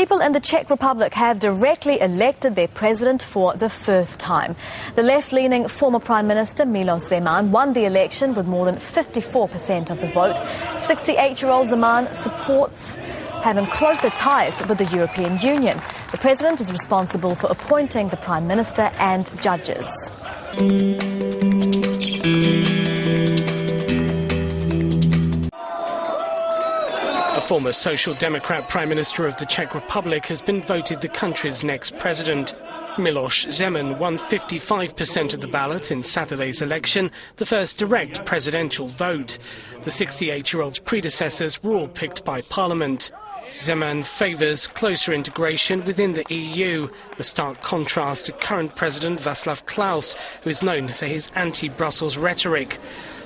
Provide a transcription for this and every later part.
People in the Czech Republic have directly elected their president for the first time. The left-leaning former Prime Minister Miloš Zeman won the election with more than 54% of the vote. 68-year-old Zeman supports having closer ties with the European Union. The president is responsible for appointing the Prime Minister and judges. A former Social Democrat Prime Minister of the Czech Republic has been voted the country's next president. Miloš Zeman won 55% of the ballot in Saturday's election, the first direct presidential vote. The 68-year-old's predecessors were all picked by Parliament. Zeman favours closer integration within the EU, a stark contrast to current President Václav Klaus, who is known for his anti-Brussels rhetoric.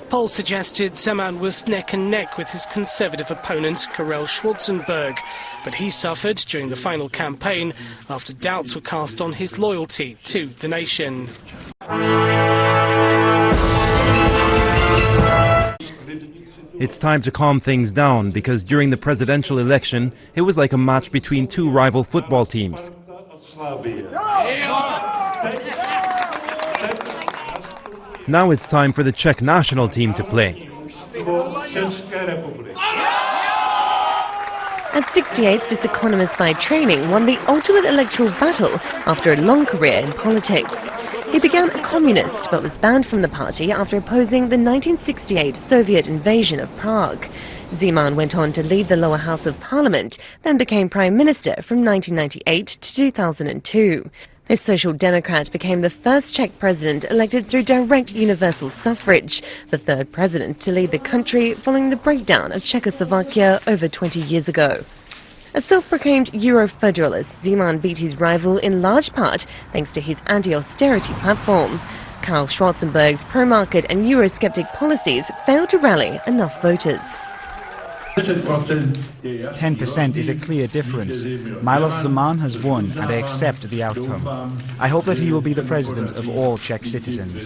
Polls suggested Zeman was neck and neck with his conservative opponent, Karel Schwarzenberg, but he suffered during the final campaign after doubts were cast on his loyalty to the nation. It's time to calm things down, because during the presidential election, it was like a match between two rival football teams. Now it's time for the Czech national team to play. At 68, this economist by training won the ultimate electoral battle after a long career in politics. He began a communist but was banned from the party after opposing the 1968 Soviet invasion of Prague. Zeman went on to lead the lower house of parliament, then became prime minister from 1998 to 2002. This social democrat became the first Czech president elected through direct universal suffrage, the third president to lead the country following the breakdown of Czechoslovakia over 20 years ago. A self-proclaimed Euro-federalist, Zeman beat his rival in large part thanks to his anti-austerity platform. Karel Schwarzenberg's pro-market and Eurosceptic policies failed to rally enough voters. 10% is a clear difference. Miloš Zeman has won, and I accept the outcome. I hope that he will be the president of all Czech citizens.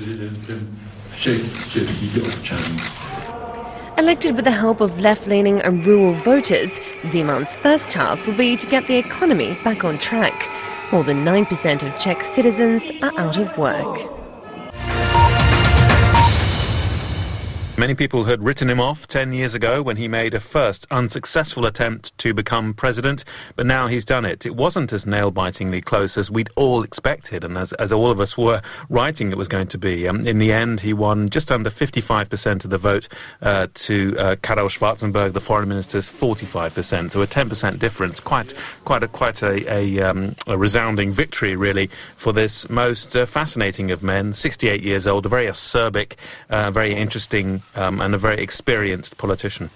Elected with the help of left-leaning and rural voters, Zeman's first task will be to get the economy back on track. More than 9% of Czech citizens are out of work. Many people had written him off 10 years ago when he made a first unsuccessful attempt to become president, but now he's done it. It wasn't as nail-bitingly close as we'd all expected, and as all of us were writing it was going to be. In the end, he won just under 55% of the vote to Karel Schwarzenberg, the foreign minister's 45%, so a 10% difference. Quite a resounding victory, really, for this most fascinating of men, 68 years old, a very acerbic, very interesting and a very experienced politician.